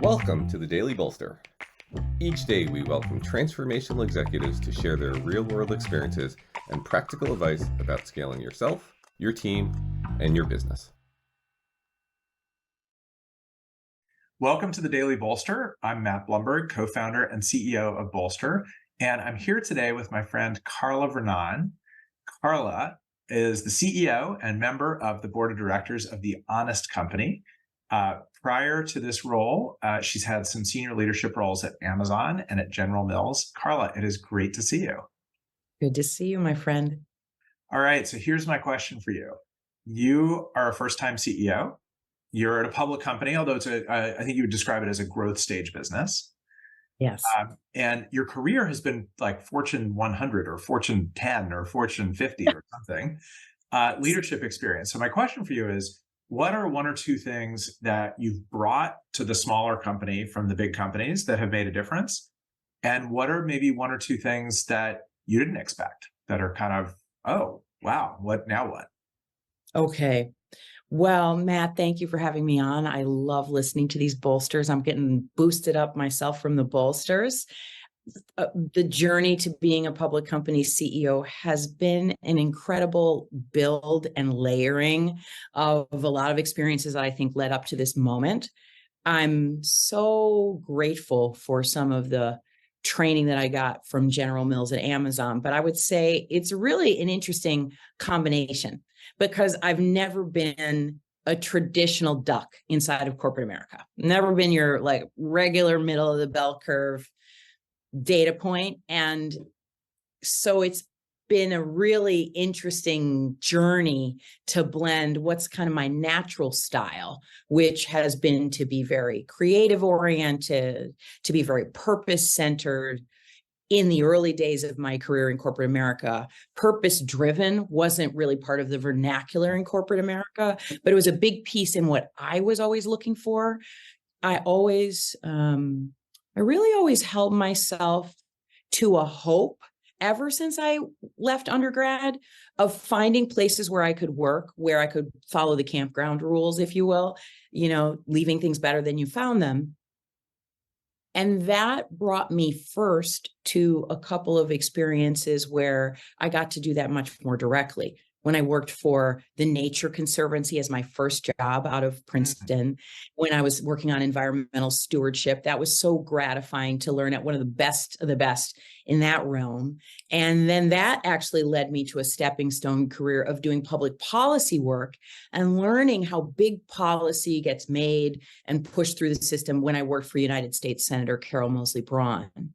Welcome to the Daily Bolster. Each day we welcome transformational executives to share their real-world experiences and practical advice about scaling yourself, your team, and your business. Welcome to the Daily Bolster. I'm Matt Blumberg, co-founder and CEO of Bolster, and I'm here today with my friend Carla Vernon. Carla is the CEO and member of the board of directors of The Honest Company. Prior to this role, she's had some senior leadership roles at Amazon and at General Mills. Carla, it is great to see you. Good to see you, my friend. All right, so here's my question for you. You are a first-time CEO. You're at a public company, although I think you would describe it as a growth stage business. Yes. And your career has been like Fortune 100 or Fortune 10 or Fortune 50 or something, leadership experience. So my question for you is, what are one or two things that you've brought to the smaller company from the big companies that have made a difference? And what are maybe one or two things that you didn't expect that are kind of, oh, wow, what now what? Okay. Well, Matt, thank you for having me on. I love listening to these bolsters. I'm getting boosted up myself from the bolsters. The journey to being a public company CEO has been an incredible build and layering of a lot of experiences that I think led up to this moment. I'm so grateful for some of the training that I got from General Mills at Amazon, but I would say it's really an interesting combination because I've never been a traditional duck inside of corporate America. Never been your like regular middle of the bell curve data point. And so it's been a really interesting journey to blend what's kind of my natural style, which has been to be very creative oriented, to be very purpose centered. In the early days of my career in corporate America, purpose driven wasn't really part of the vernacular in corporate America, but it was a big piece in what I was always looking for. I really always held myself to a hope ever since I left undergrad of finding places where I could work, where I could follow the campground rules, if you will, leaving things better than you found them. And that brought me first to a couple of experiences where I got to do that much more directly. When I worked for the Nature Conservancy as my first job out of Princeton, when I was working on environmental stewardship, that was so gratifying to learn at one of the best in that realm. And then that actually led me to a stepping stone career of doing public policy work and learning how big policy gets made and pushed through the system when I worked for United States Senator Carol Moseley Braun.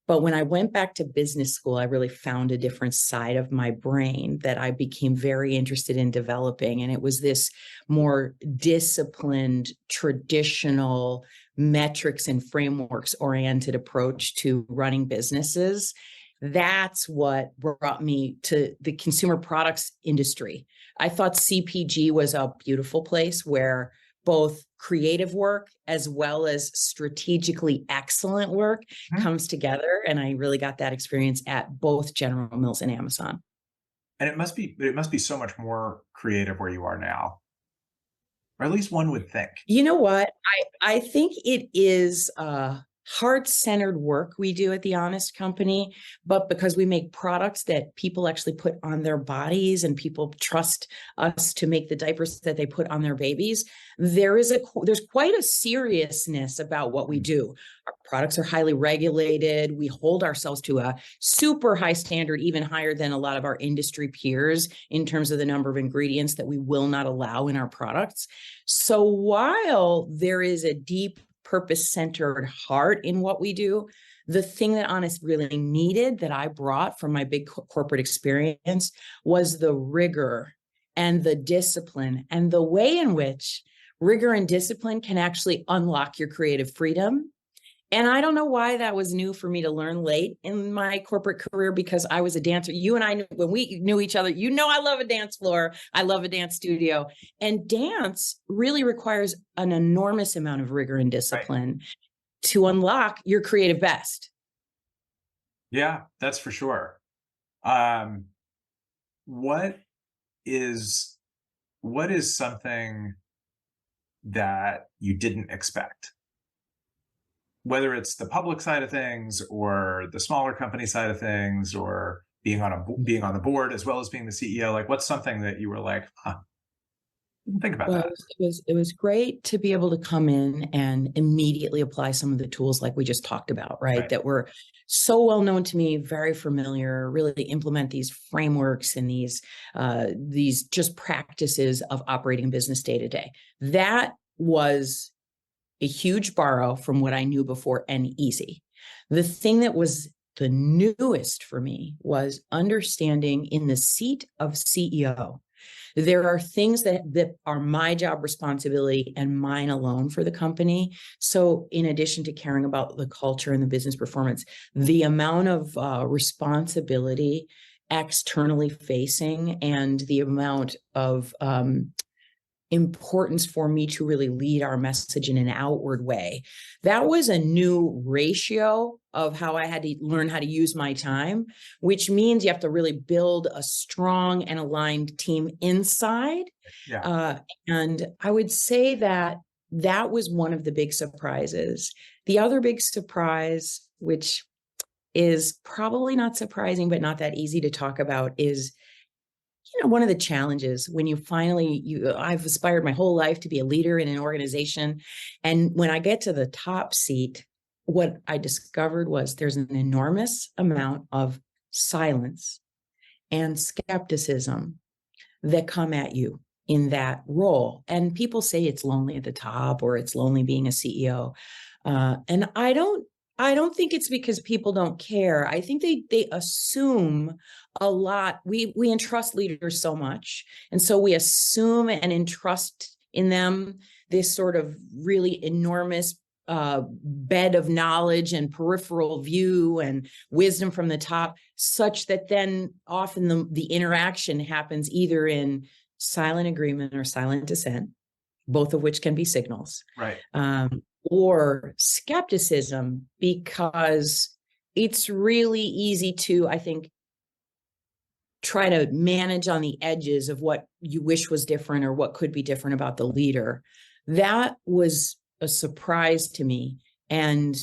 But when I went back to business school, I really found a different side of my brain that I became very interested in developing. And it was this more disciplined, traditional metrics and frameworks oriented approach to running businesses. That's what brought me to the consumer products industry. I thought CPG was a beautiful place where both creative work as well as strategically excellent work comes together. And I really got that experience at both General Mills and Amazon. And it must be so much more creative where you are now, or at least one would think. You know what? I think it is heart-centered work we do at The Honest Company, but because we make products that people actually put on their bodies and people trust us to make the diapers that they put on their babies, there's quite a seriousness about what we do. Our products are highly regulated. We hold ourselves to a super high standard, even higher than a lot of our industry peers in terms of the number of ingredients that we will not allow in our products. So while there is a deep purpose-centered heart in what we do, the thing that Honest really needed that I brought from my big corporate experience was the rigor and the discipline and the way in which rigor and discipline can actually unlock your creative freedom. And I don't know why that was new for me to learn late in my corporate career, because I was a dancer. You and I, when we knew each other, I love a dance floor. I love a dance studio. And dance really requires an enormous amount of rigor and discipline to unlock your creative best. Yeah, that's for sure. What is something that you didn't expect whether it's the public side of things or the smaller company side of things, or being on the board as well as being the CEO? Like, what's something that you were like, think about Well, that? it was great to be able to come in and immediately apply some of the tools like we just talked about, right? Right. That were so well known to me, very familiar, really implement these frameworks and these just practices of operating business day to day. That was a huge borrow from what I knew before and easy. The thing that was the newest for me was understanding in the seat of CEO. There are things that are my job responsibility and mine alone for the company. So in addition to caring about the culture and the business performance, the amount of responsibility externally facing and the amount of importance for me to really lead our message in an outward way. That was a new ratio of how I had to learn how to use my time, which means you have to really build a strong and aligned team inside. Yeah. And I would say that that was one of the big surprises. The other big surprise, which is probably not surprising, but not that easy to talk about, is one of the challenges when I've aspired my whole life to be a leader in an organization. And when I get to the top seat, what I discovered was there's an enormous amount of silence and skepticism that come at you in that role. And people say it's lonely at the top or it's lonely being a CEO. And I don't think it's because people don't care. I think they assume a lot. We entrust leaders so much. And so we assume and entrust in them this sort of really enormous bed of knowledge and peripheral view and wisdom from the top, such that then often the interaction happens either in silent agreement or silent dissent, both of which can be signals. Right. Or skepticism, because it's really easy to, I think, try to manage on the edges of what you wish was different or what could be different about the leader. That was a surprise to me and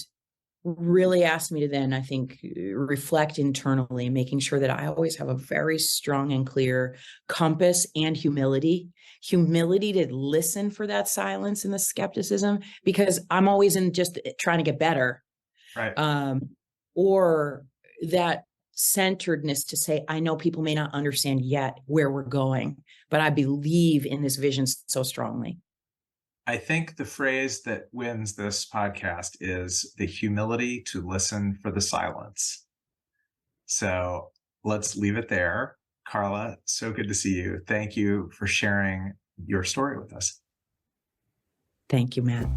really asked me to then, I think, reflect internally, making sure that I always have a very strong and clear compass and humility to listen for that silence and the skepticism, because I'm always in just trying to get better. Right. Or that centeredness to say, I know people may not understand yet where we're going, but I believe in this vision so strongly. I think the phrase that wins this podcast is the humility to listen for the silence. So let's leave it there. Carla, so good to see you. Thank you for sharing your story with us. Thank you, Matt.